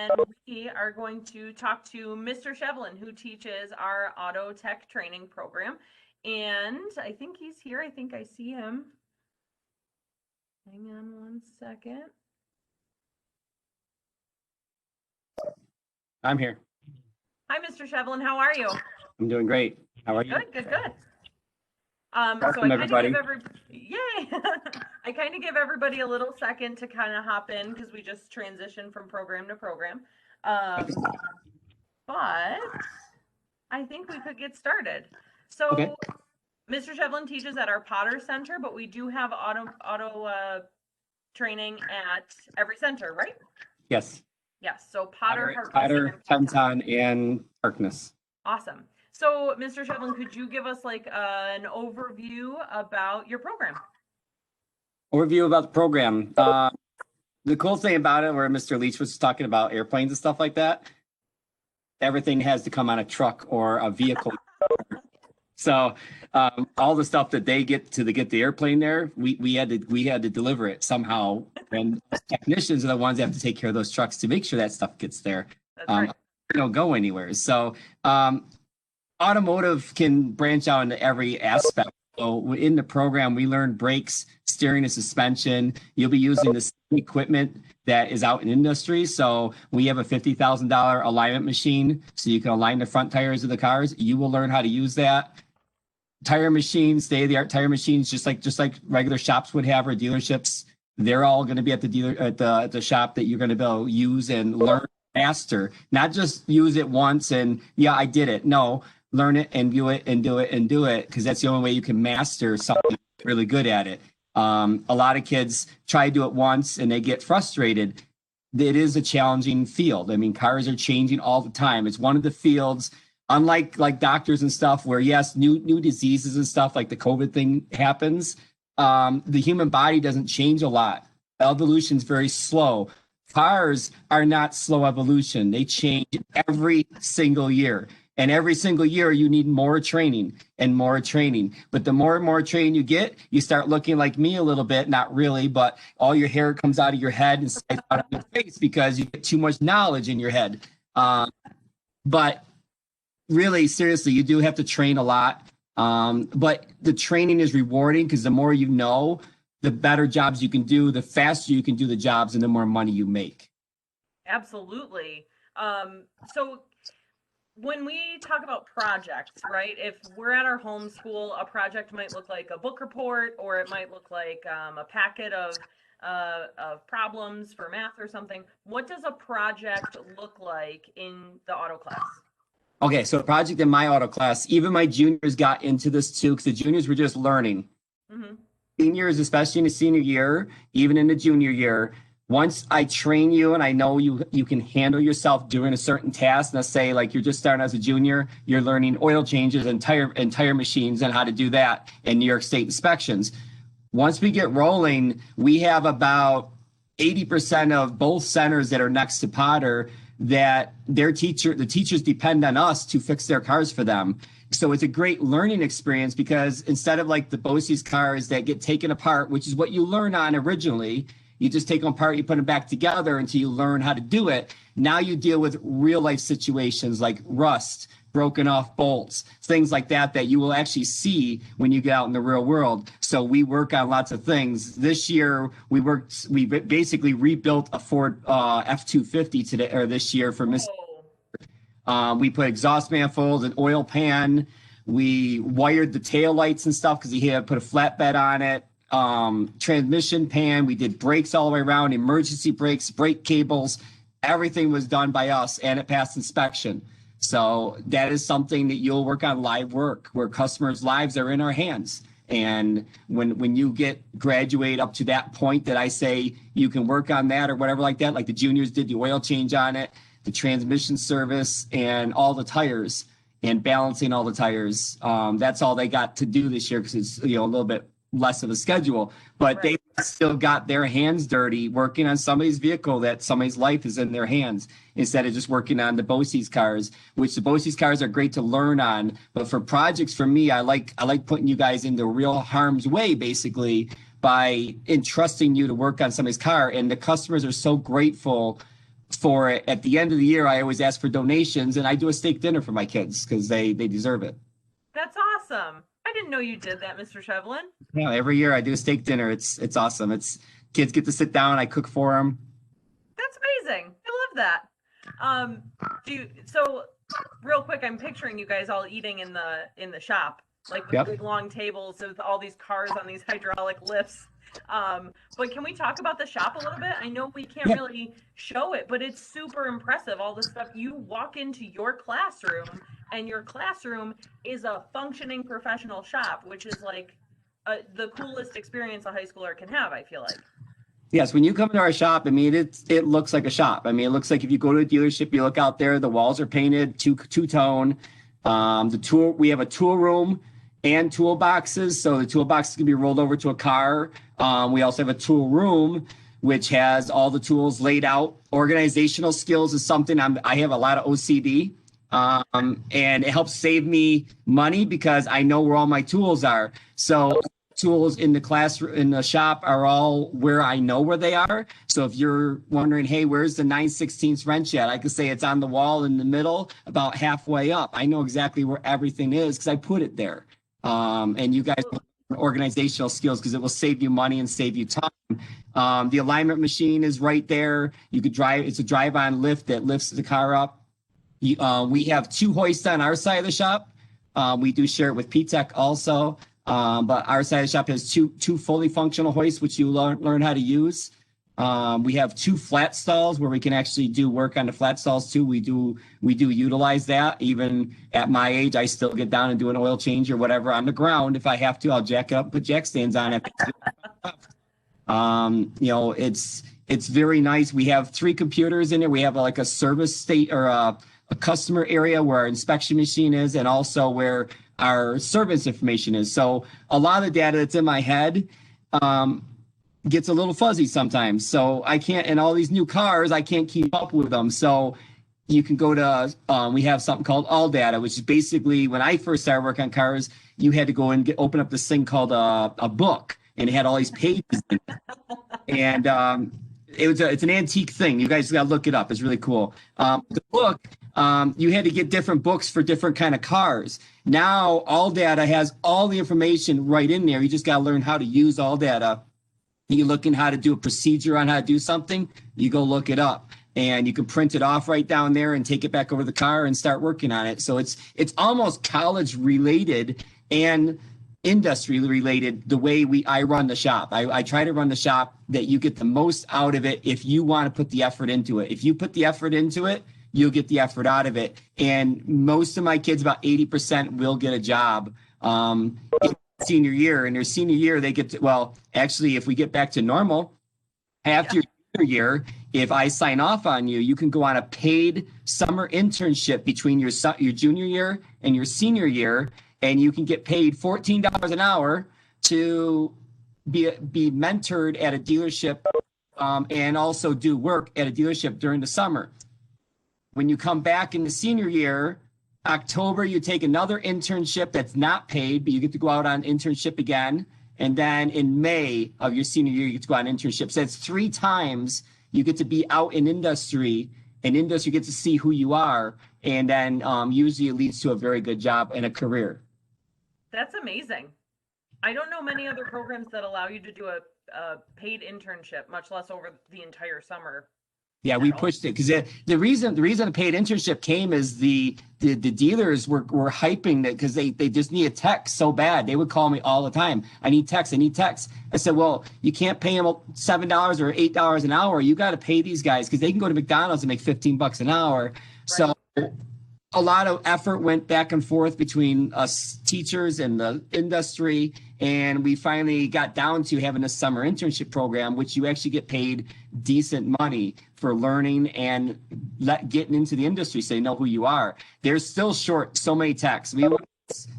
and we are going to talk to Mr. Shevlin, who teaches our auto tech training program. And I think he's here. I think I see him. Hang on one second. I'm here. Hi, Mr. Shevlin. How are you? I'm doing great. How are you? Good. Welcome, everybody. Yay! I kind of give everybody a little second to kind of hop in because we just transitioned from program to program. But I think we could get started. So, okay. Mr. Shevlin teaches at our Potter Center, but we do have auto training at every center, right? Yes. Yes. So Potter, Tenton, and Harkness. Awesome. So, Mr. Shevlin, could you give us like an overview about your program? Overview about the program. The cool thing about it, where Mr. Leach was talking about airplanes and stuff like that, everything has to come on a truck or a vehicle. So all the stuff that they get the airplane there, we had to deliver it somehow. And technicians are the ones that have to take care of those trucks to make sure that stuff gets there. That's right. Don't go anywhere. So automotive can branch out into every aspect. So in the program, we learn brakes, steering, and suspension. You'll be using the same equipment that is out in industry. So we have a $50,000 alignment machine, so you can align the front tires of the cars. You will learn how to use that. Tire machines, state-of-the-art tire machines, just like regular shops would have or dealerships. They're all going to be at the shop that you're going to be able to use and learn faster. Not just use it once and yeah, I did it. No. Learn it and do it and do it and do it, because that's the only way you can master something really good at it. A lot of kids try to do it once and they get frustrated. It is a challenging field. I mean, cars are changing all the time. It's one of the fields, unlike like doctors and stuff, where yes, new diseases and stuff like the COVID thing happens. The human body doesn't change a lot. Evolution is very slow. Cars are not slow evolution. They change every single year. And every single year, you need more training and more training. But the more and more training you get, you start looking like me a little bit. Not really, but all your hair comes out of your head and slides out of your face because you get too much knowledge in your head. But really, seriously, you do have to train a lot. But the training is rewarding because the more you know, the better jobs you can do, the faster you can do the jobs, and the more money you make. Absolutely. So when we talk about projects, right, if we're at our home school, a project might look like a book report, or it might look like a packet of problems for math or something. What does a project look like in the auto class? Okay, so a project in my auto class, even my juniors got into this too, because the juniors were just learning. Mm-hmm. Seniors, especially in the senior year, even in the junior year, once I train you and I know you can handle yourself doing a certain task, let's say like you're just starting as a junior, you're learning oil changes and tire machines and how to do that in New York State inspections. Once we get rolling, we have about 80% of both centers that are next to Potter that the teachers depend on us to fix their cars for them. So it's a great learning experience because instead of like the BOCES cars that get taken apart, which is what you learn on originally, you just take them apart, you put them back together until you learn how to do it. Now you deal with real life situations like rust, broken off bolts, things like that you will actually see when you get out in the real world. So we work on lots of things. This year we basically rebuilt a Ford F-250 this year for Miss. We put exhaust manifolds, an oil pan. We wired the tail lights and stuff because he had put a flatbed on it. Transmission pan, we did brakes all the way around, emergency brakes, brake cables, everything was done by us and it passed inspection. So that is something that you'll work on live work where customers' lives are in our hands. And when you graduate up to that point that I say you can work on that or whatever like that, like the juniors did the oil change on it, the transmission service and all the tires and balancing all the tires. That's all they got to do this year because it's a little bit less of a schedule, but right. They still got their hands dirty working on somebody's vehicle that somebody's life is in their hands instead of just working on the BOCES cars, which the BOCES cars are great to learn on. But for projects, for me, I like putting you guys into real harm's way, basically, by entrusting you to work on somebody's car. And the customers are so grateful for it. At the end of the year, I always ask for donations, and I do a steak dinner for my kids because they deserve it. That's awesome. I didn't know you did that, Mr. Shevlin. Yeah, every year I do a steak dinner. It's awesome. It's kids get to sit down. I cook for them. That's amazing. I love that. So real quick, I'm picturing you guys all eating in the shop, like with big long tables with all these cars on these hydraulic lifts. But can we talk about the shop a little bit? I know we can't really show it, but it's super impressive. All the stuff, you walk into your classroom and your classroom is a functioning professional shop, which is like the coolest experience a high schooler can have, I feel like. Yes, when you come to our shop, I mean, it looks like a shop. I mean, it looks like if you go to a dealership, you look out there, the walls are painted two-tone. We have a tool room and toolboxes. So the toolboxes can be rolled over to a car. We also have a tool room, which has all the tools laid out. Organizational skills is something I have a lot of OCD. And it helps save me money because I know where all my tools are. So tools in the classroom, in the shop are all where I know where they are. So if you're wondering, hey, where's the 9/16 wrench at? I could say it's on the wall in the middle, about halfway up. I know exactly where everything is because I put it there. And you guys have organizational skills because it will save you money and save you time. The alignment machine is right there. You could drive, it's a drive-on lift that lifts the car up. We have 2 hoists on our side of the shop. We do share it with P-Tech also. But our side of the shop has two fully functional hoists, which you learn how to use. We have 2 flat stalls where we can actually do work on the flat stalls too. We do utilize that. Even at my age, I still get down and do an oil change or whatever on the ground. If I have to, I'll jack it up, put jack stands on it. It's very nice. We have 3 computers in there. We have like a service state or a customer area where our inspection machine is, and also where our service information is. So a lot of the data that's in my head gets a little fuzzy sometimes. So I can't, and all these new cars, I can't keep up with them. So you can go to, we have something called All Data, which is basically when I first started working on cars, you had to go and open up this thing called a book, and it had all these pages in it. And it's an antique thing. You guys got to look it up. It's really cool. The book, you had to get different books for different kind of cars. Now, All Data has all the information right in there. You just got to learn how to use All Data. You're looking how to do a procedure on how to do something, you go look it up. And you can print it off right down there and take it back over the car and start working on it. So it's almost college related and industry related the way I run the shop. I try to run the shop that you get the most out of it if you want to put the effort into it. If you put the effort into it, you'll get the effort out of it. And most of my kids, about 80%, will get a job in senior year. In their senior year, they get to, well, actually, if we get back to normal, after your senior year, if I sign off on you, you can go on a paid summer internship between your junior year and your senior year, and you can get paid $14 an hour to be mentored at a dealership and also do work at a dealership during the summer. When you come back in the senior year, October, you take another internship that's not paid, but you get to go out on internship again. And then in May of your senior year, you get to go on internship. So it's 3 times you get to be out in industry, and industry gets to see who you are. And then usually it leads to a very good job and a career. That's amazing. I don't know many other programs that allow you to do a paid internship, much less over the entire summer. Yeah, we pushed it because the reason a paid internship came is the dealers were hyping it because they just need a tech so bad. They would call me all the time. I need techs. I said, well, you can't pay them $7 or $8 an hour. You got to pay these guys because they can go to McDonald's and make $15 an hour. Right. So a lot of effort went back and forth between us teachers and the industry. And we finally got down to having a summer internship program, which you actually get paid decent money for learning and getting into the industry so you know who you are. There's still short so many techs.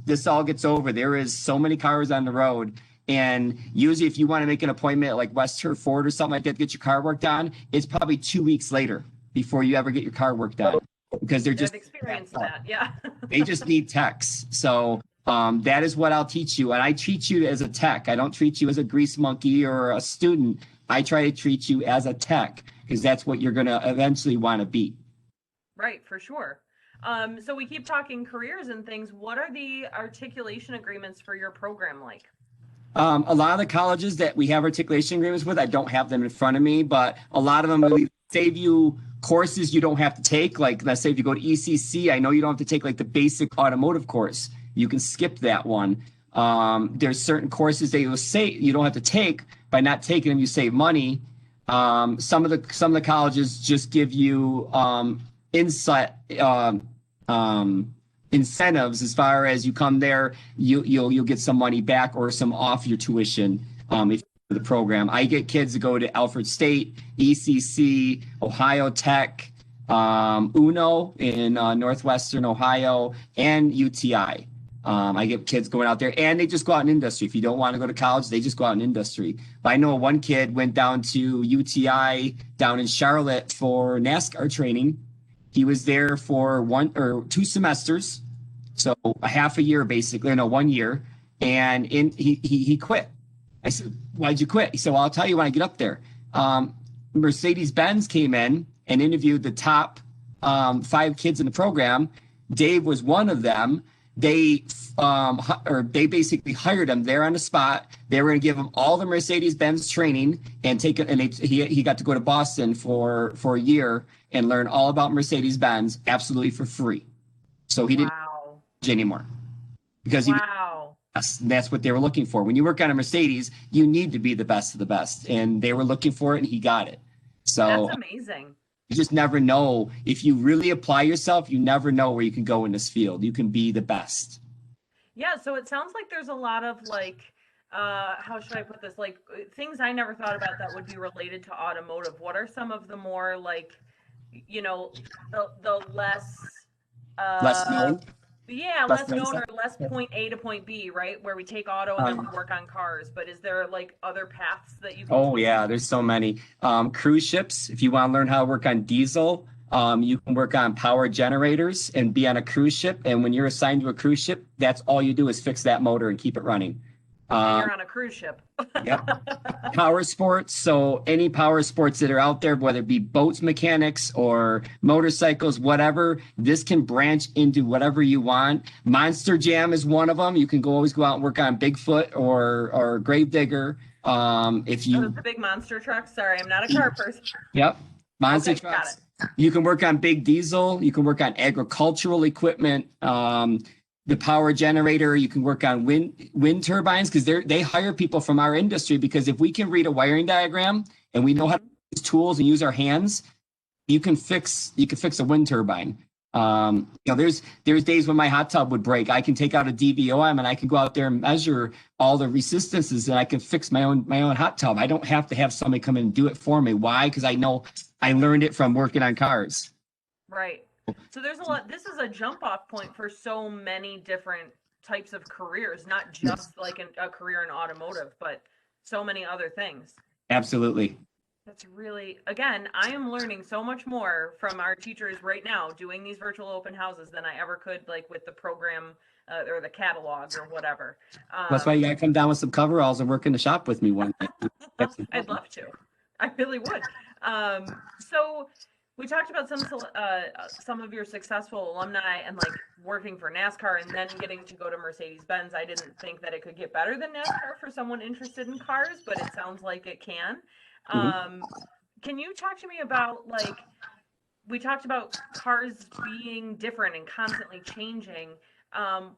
This all gets over. There is so many cars on the road. And usually if you want to make an appointment at like West Turf Ford or something like that to get your car worked on, it's probably 2 weeks later before you ever get your car worked on. Because they're just experienced that, yeah. They just need techs. So that is what I'll teach you. And I treat you as a tech. I don't treat you as a grease monkey or a student. I try to treat you as a tech. because that's what you're going to eventually want to be. Right, for sure. So we keep talking careers and things. What are the articulation agreements for your program like? A lot of the colleges that we have articulation agreements with, I don't have them in front of me, but a lot of them really save you courses you don't have to take. Like, let's say if you go to ECC, I know you don't have to take like the basic automotive course. You can skip that one. There's certain courses that you'll say you don't have to take. By not taking them, you save money. Some of the colleges just give you incentives as far as you come there, you'll get some money back or some off your tuition if you do the program. I get kids to go to Alfred State, ECC, Ohio Tech, UNO in Northwestern Ohio, and UTI. I get kids going out there, and they just go out in industry. If you don't want to go to college, they just go out in industry. But I know one kid went down to UTI down in Charlotte for NASCAR training. He was there for 1 or 2 semesters, so a half a year basically, no, 1 year, and he quit. I said, "Why'd you quit?" He said, "Well, I'll tell you when I get up there." Mercedes-Benz came in and interviewed the top 5 kids in the program. Dave was one of them. They basically hired him there on the spot. They were going to give him all the Mercedes-Benz training and take it. And he got to go to Boston for a year and learn all about Mercedes-Benz absolutely for free. So he didn't anymore because that's what they were looking for. When you work on a Mercedes, you need to be the best of the best, and they were looking for it, and he got it. So that's amazing. You just never know. If you really apply yourself, you never know where you can go in this field. You can be the best. Yeah, so it sounds like there's a lot of like, how should I put this? Like things I never thought about that would be related to automotive. What are some of the more like, the less known? Yeah, less known or less point A to point B, right? Where we take auto and then we work on cars. But is there like other paths that you can take? Yeah, there's so many. Cruise ships, if you want to learn how to work on diesel, you can work on power generators and be on a cruise ship. And when you're assigned to a cruise ship, that's all you do is fix that motor and keep it running. You're on a cruise ship. Yep. Power sports. So any power sports that are out there, whether it be boats mechanics or motorcycles, whatever, this can branch into whatever you want. Monster Jam is one of them. You can always go out and work on Bigfoot or Gravedigger. If you the big monster trucks. Sorry, I'm not a car person. Yep. Monster trucks. You can work on big diesel. You can work on agricultural equipment. The power generator, you can work on wind turbines because they hire people from our industry, because if we can read a wiring diagram and we know how to use tools and use our hands, you can fix a wind turbine. There's days when my hot tub would break. I can take out a DVOM and I can go out there and measure all the resistances and I can fix my own hot tub. I don't have to have somebody come in and do it for me. Why? Because I know I learned it from working on cars. Right. So there's a lot. This is a jump off point for so many different types of careers, not just like a career in automotive, but so many other things. Absolutely. That's really, again, I am learning so much more from our teachers right now doing these virtual open houses than I ever could, like with the program or the catalog or whatever. That's why you gotta come down with some coveralls and work in the shop with me one day. I'd love to. I really would. So we talked about some of your successful alumni and like working for NASCAR and then getting to go to Mercedes-Benz. I didn't think that it could get better than NASCAR for someone interested in cars, but it sounds like it can. Can you talk to me about, like, we talked about cars being different and constantly changing.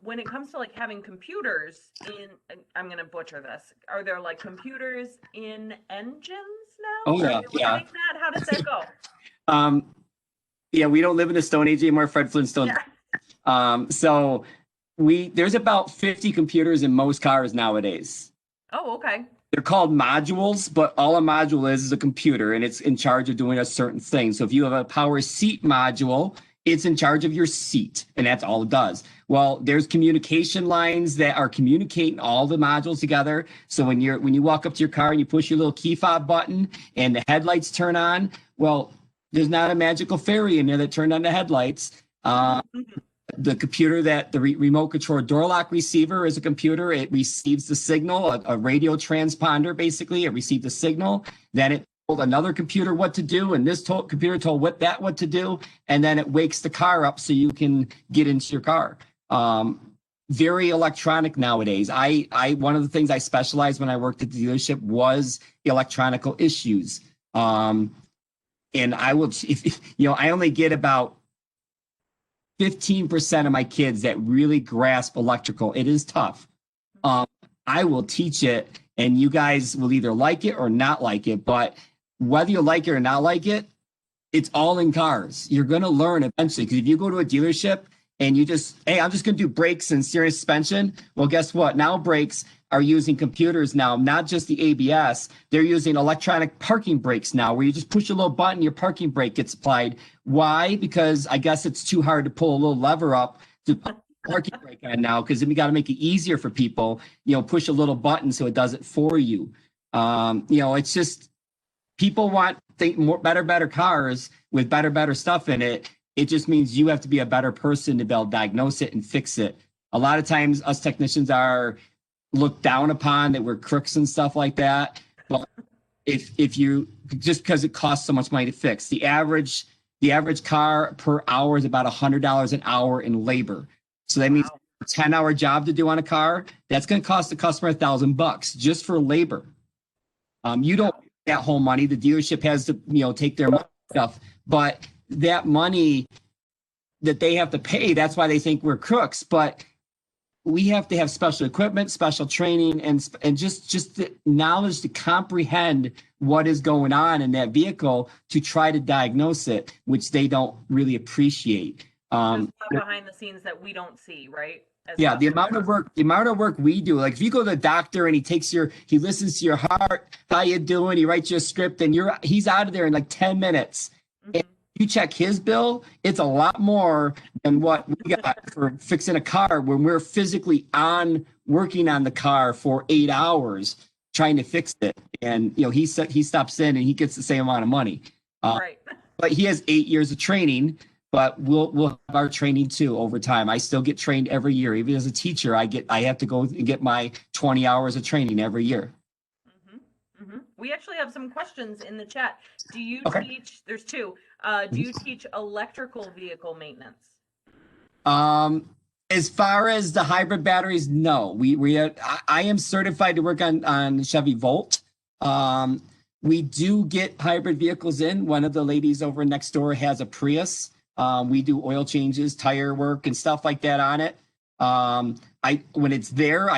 When it comes to like having computers in, I'm going to butcher this. Are there like computers in engines now? Oh yeah. Yeah. That? How does that go? We don't live in the Stone Age anymore, Fred Flintstone. Yeah. So there's about 50 computers in most cars nowadays. Oh, okay. They're called modules, but all a module is a computer, and it's in charge of doing a certain thing. So if you have a power seat module, it's in charge of your seat, and that's all it does. Well, there's communication lines that are communicating all the modules together. So when you walk up to your car and you push your little key fob button and the headlights turn on, well, there's not a magical fairy in there that turned on the headlights. The computer the remote control door lock receiver is a computer. It receives the signal, a radio transponder, basically. It receives the signal. Then it told another computer what to do, and this computer told what to do, and then it wakes the car up so you can get into your car. Very electronic nowadays. I one of the things I specialized when I worked at the dealership was electronical issues. And I will, I only get about 15% of my kids that really grasp electrical. It is tough. I will teach it, and you guys will either like it or not like it. But whether you like it or not like it, it's all in cars. You're going to learn eventually. Because if you go to a dealership and you just, hey, I'm just going to do brakes and steering suspension. Well, guess what? Now brakes are using computers now, not just the ABS. They're using electronic parking brakes now, where you just push a little button, your parking brake gets applied. Why? Because I guess it's too hard to pull a little lever up to put the parking brake on now, because then we got to make it easier for people, push a little button so it does it for you. It's just, people want better cars with better stuff in it. It just means you have to be a better person to be able to diagnose it and fix it. A lot of times us technicians are looked down upon, that we're crooks and stuff like that. But if you, just because it costs so much money to fix, the average car per hour is about $100 an hour in labor. So that means a 10-hour job to do on a car, that's going to cost the customer $1,000 just for labor. You don't get that whole money. The dealership has to, take their stuff, but that money that they have to pay, that's why they think we're crooks. But we have to have special equipment, special training, and just the knowledge to comprehend what is going on in that vehicle to try to diagnose it, which they don't really appreciate. Behind the scenes that we don't see, right? The amount of work we do. Like if you go to the doctor and he listens to your heart, how you doing? He writes you a script, and he's out of there in like 10 minutes. Mm-hmm. And you check his bill, it's a lot more than what we got for fixing a car when we're physically working on the car for 8 hours trying to fix it. And he stops in and he gets the same amount of money. Right. But he has 8 years of training. But we'll have our training too over time. I still get trained every year. Even as a teacher, I have to go and get my 20 hours of training every year. Mm-hmm. Mm-hmm. We actually have some questions in the chat. Do you teach? There's two. Do you teach electrical vehicle maintenance? As far as the hybrid batteries, no. I am certified to work on Chevy Volt. We do get hybrid vehicles in. One of the ladies over next door has a Prius. We do oil changes, tire work, and stuff like that on it. When it's there,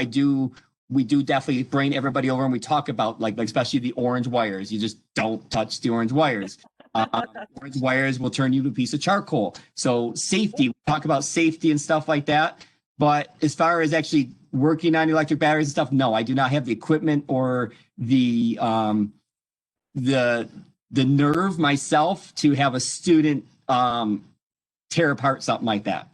we do definitely bring everybody over and we talk about like especially the orange wires. You just don't touch the orange wires. Orange wires will turn you to a piece of charcoal. So safety, we talk about safety and stuff like that. But as far as actually working on electric batteries and stuff, no, I do not have the equipment or the nerve myself to have a student tear apart something like that.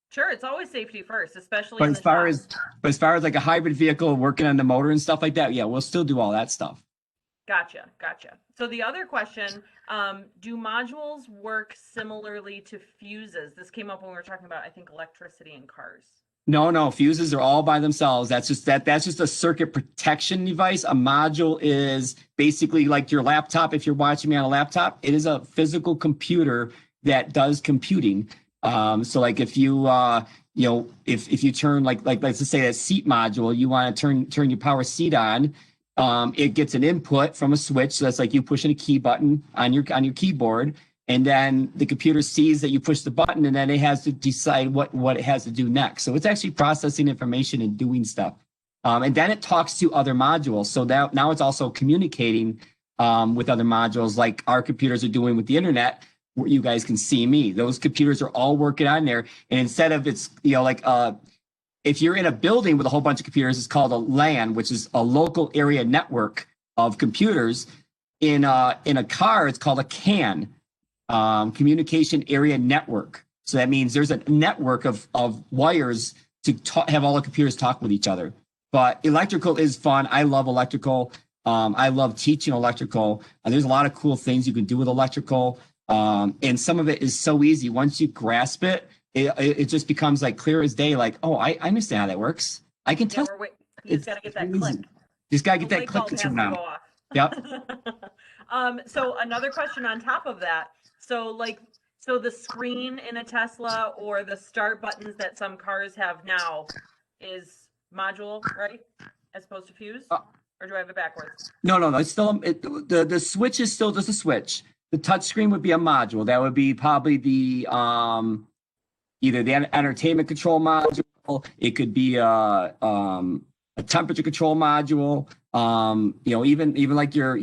Sure, it's always safety first, especially. But as far as like a hybrid vehicle working on the motor and stuff like that, yeah, we'll still do all that stuff. Gotcha. So the other question, do modules work similarly to fuses? This came up when we were talking about, I think, electricity in cars. No, fuses are all by themselves. That's just a circuit protection device. A module is basically like your laptop. If you're watching me on a laptop, it is a physical computer that does computing. So like if you if you turn like let's just say that seat module, you want to turn your power seat on, it gets an input from a switch. So that's like you pushing a key button on your keyboard, and then the computer sees that you push the button, and then it has to decide what it has to do next. So it's actually processing information and doing stuff. And then it talks to other modules. So now it's also communicating with other modules like our computers are doing with the internet, where you guys can see me. Those computers are all working on there. And instead of if you're in a building with a whole bunch of computers, it's called a LAN, which is a local area network of computers. In a car, it's called a CAN, communication area network. So that means there's a network of wires to have all the computers talk with each other. But electrical is fun. I love electrical. I love teaching electrical. There's a lot of cool things you can do with electrical. And some of it is so easy. Once you grasp it, it just becomes like clear as day. Like, oh, I understand how that works. I can tell. You just got to get that click. Just got to get that click to turn on. Yep. So another question on top of that. So like, so the screen in a Tesla or the start buttons that some cars have now is module, right? As opposed to fuse? Or do I have it backwards? No, no, no. It's still the switch is still just a switch. The touch screen would be a module. That would be probably the either the entertainment control module. It could be a temperature control module. Even like your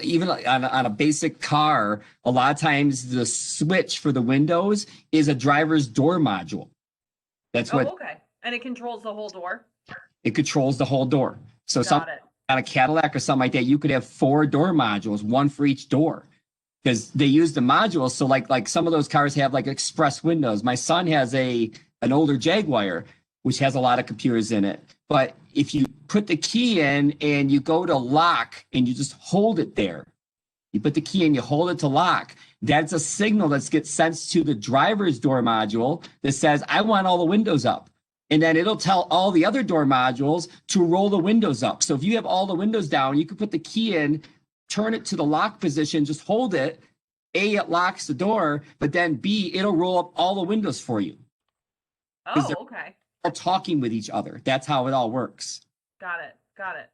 even on a basic car, a lot of times the switch for the windows is a driver's door module. That's what. Okay. And it controls the whole door. It controls the whole door. So Got it. on a Cadillac or something like that, you could have 4 door modules, one for each door, because they use the modules. So like some of those cars have like express windows. My son has an older Jaguar, which has a lot of computers in it. But if you put the key in and you go to lock and you just hold it there, you put the key in, you hold it to lock, that's a signal that gets sent to the driver's door module that says, I want all the windows up. And then it'll tell all the other door modules to roll the windows up. So if you have all the windows down, you can put the key in, turn it to the lock position, just hold it. A, it locks the door, but then B, it'll roll up all the windows for you. Oh, okay. All talking with each other. That's how it all works. Got it. Got it.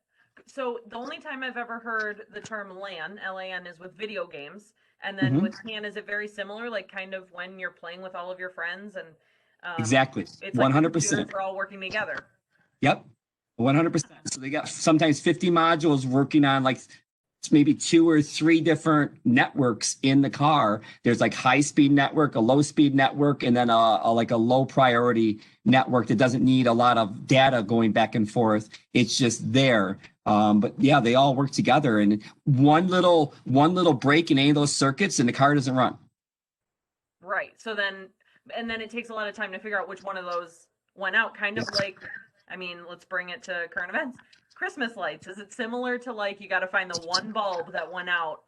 So the only time I've ever heard the term LAN, L-A-N, is with video games. And then with CAN, is it very similar? Like kind of when you're playing with all of your friends and exactly. It's 100%. Like we're all working together. Yep. 100%. So they got sometimes 50 modules working on like maybe 2 or 3 different networks in the car. There's like high speed network, a low speed network, and then a low priority network that doesn't need a lot of data going back and forth. It's just there. But yeah, they all work together, and one little break in any of those circuits and the car doesn't run. Right. So then it takes a lot of time to figure out which one of those went out. Kind of like, I mean, let's bring it to current events. Christmas lights. Is it similar to like you got to find the one bulb that went out?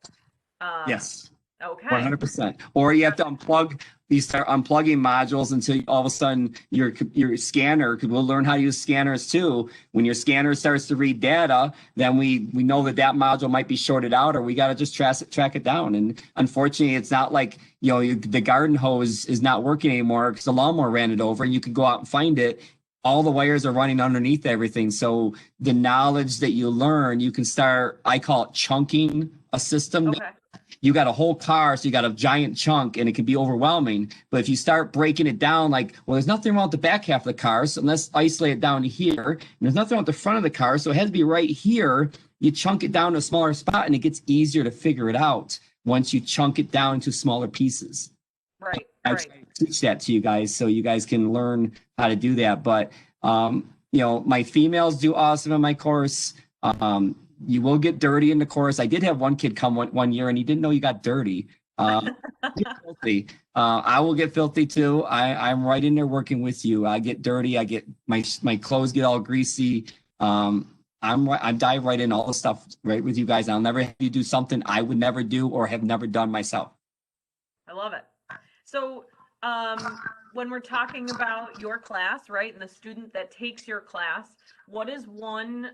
Yes. Okay. 100%. Or you have to unplug. You start unplugging modules until all of a sudden your scanner, because we'll learn how to use scanners too. When your scanner starts to read data, then we know that module might be shorted out, or we got to just track it down. And unfortunately, it's not like, the garden hose is not working anymore because the lawnmower ran it over, and you can go out and find it. All the wires are running underneath everything. So the knowledge that you learn, you can start, I call it chunking a system. Okay. You got a whole car, so you got a giant chunk, and it can be overwhelming. But if you start breaking it down, like, well, there's nothing wrong with the back half of the car, so let's isolate it down to here. And there's nothing wrong with the front of the car, so it has to be right here. You chunk it down to a smaller spot, and it gets easier to figure it out once you chunk it down into smaller pieces. Right. I try to teach that to you guys so you guys can learn how to do that. But, my females do awesome in my course. You will get dirty in the course. I did have one kid come one year and he didn't know you got dirty. Get filthy. I will get filthy too. I'm right in there working with you. I get dirty. I get my clothes get all greasy. I dive right in all the stuff right with you guys. I'll never have you do something I would never do or have never done myself. I love it. So when we're talking about your class, right, and the student that takes your class, what is one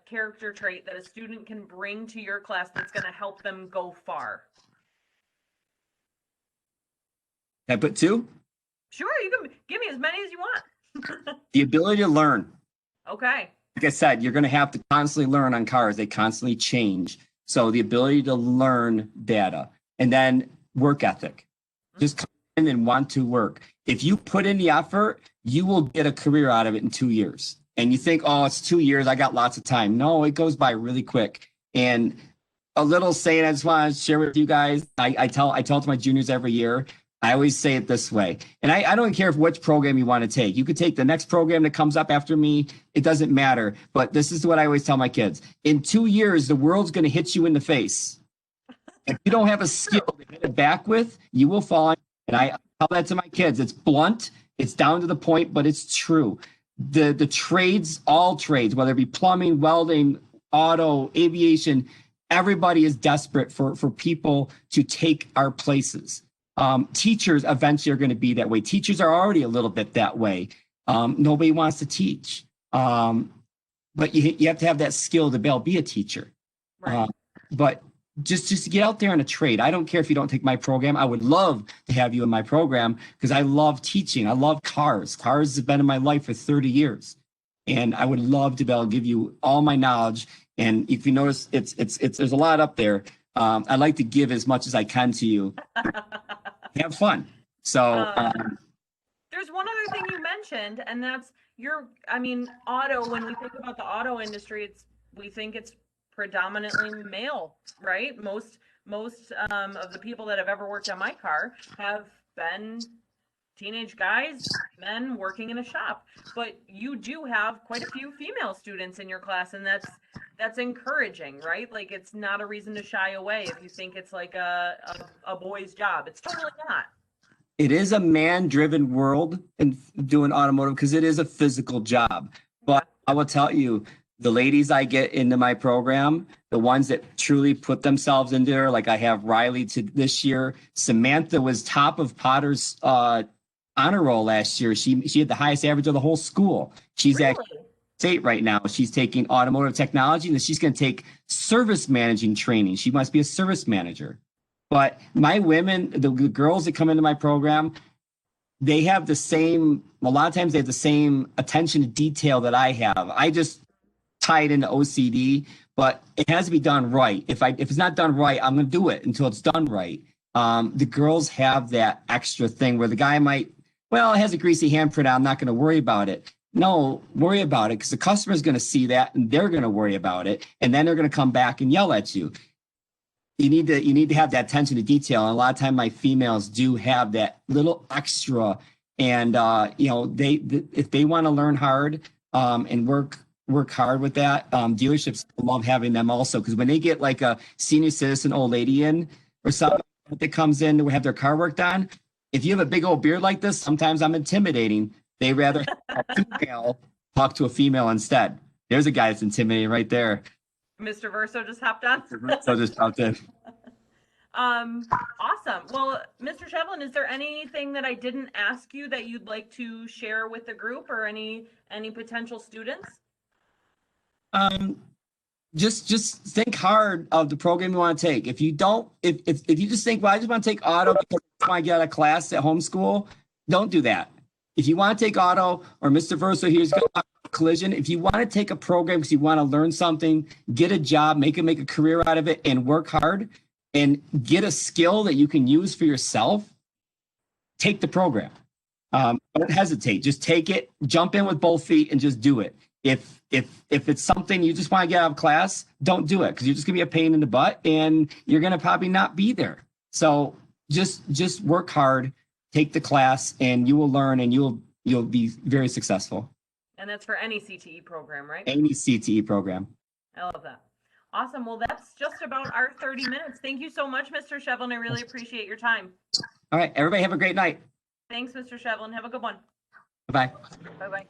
character trait that a student can bring to your class that's going to help them go far? Can I put 2? Sure, you can give me as many as you want. The ability to learn. Okay. Like I said, you're going to have to constantly learn on cars. They constantly change. So the ability to learn data, and then work ethic. Just come in and want to work. If you put in the effort, you will get a career out of it in 2 years. And you think, oh, it's 2 years, I got lots of time. No, it goes by really quick. And a little saying I just want to share with you guys, I tell it to my juniors every year. I always say it this way. And I don't care which program you want to take. You could take the next program that comes up after me. It doesn't matter. But this is what I always tell my kids. In 2 years, the world's going to hit you in the face. If you don't have a skill to hit it back with, you will fall. And I tell that to my kids. It's blunt. It's down to the point, but it's true. The trades, all trades, whether it be plumbing, welding, auto, aviation, everybody is desperate for people to take our places. Teachers eventually are going to be that way. Teachers are already a little bit that way. Nobody wants to teach. But you have to have that skill to be able to be a teacher. Right. But just get out there in a trade. I don't care if you don't take my program. I would love to have you in my program because I love teaching. I love cars. Cars have been in my life for 30 years. And I would love to be able to give you all my knowledge. And if you notice, it's there's a lot up there. I like to give as much as I can to you. Have fun. So there's one other thing you mentioned, and that's auto. When we think about the auto industry, we think it's predominantly male, right? Most of the people that have ever worked on my car have been teenage guys, men working in a shop. But you do have quite a few female students in your class, and that's encouraging, right? Like, it's not a reason to shy away if you think it's like a boy's job. It's totally not. It is a man-driven world in doing automotive because it is a physical job. But I will tell you, the ladies I get into my program, the ones that truly put themselves into there, like I have Riley to this year. Samantha was top of Potter's honor roll last year. She had the highest average of the whole school. She's really? at state right now. She's taking automotive technology, and then she's going to take service managing training. She must be a service manager. But my women, the girls that come into my program, they have a lot of times they have the same attention to detail that I have. I just tie it into OCD, but it has to be done right. If it's not done right, I'm going to do it until it's done right. The girls have that extra thing where the guy it has a greasy handprint. I'm not going to worry about it. No, worry about it because the customer is going to see that and they're going to worry about it. And then they're going to come back and yell at you. You need to have that attention to detail. And a lot of time my females do have that little extra. And, if they want to learn hard and work hard with that, dealerships love having them also. Because when they get like a senior citizen old lady in or something that comes in to have their car worked on, if you have a big old beard like this, sometimes I'm intimidating. They rather have a female talk to a female instead. There's a guy that's intimidating right there. Mr. Verso just hopped on. So just popped in. Awesome. Well, Mr. Shevlin, is there anything that I didn't ask you that you'd like to share with the group or any potential students? Just think hard of the program you want to take. If you just think, well, I just want to take auto because I want to get out of class at homeschool, don't do that. If you want to take auto, or Mr. Verso here's going to collision, if you want to take a program because you want to learn something, get a job, make a career out of it, and work hard and get a skill that you can use for yourself, take the program. Don't hesitate. Just take it, jump in with both feet, and just do it. If it's something you just want to get out of class, don't do it because you're just gonna be a pain in the butt and you're gonna probably not be there. So just work hard, take the class, and you will learn and you'll be very successful. And that's for any CTE program, right? Any CTE program. I love that. Awesome. Well, that's just about our 30 minutes. Thank you so much, Mr. Shevlin. I really appreciate your time. All right. Everybody have a great night. Thanks, Mr. Shevlin. Have a good one. Bye-bye. Bye-bye.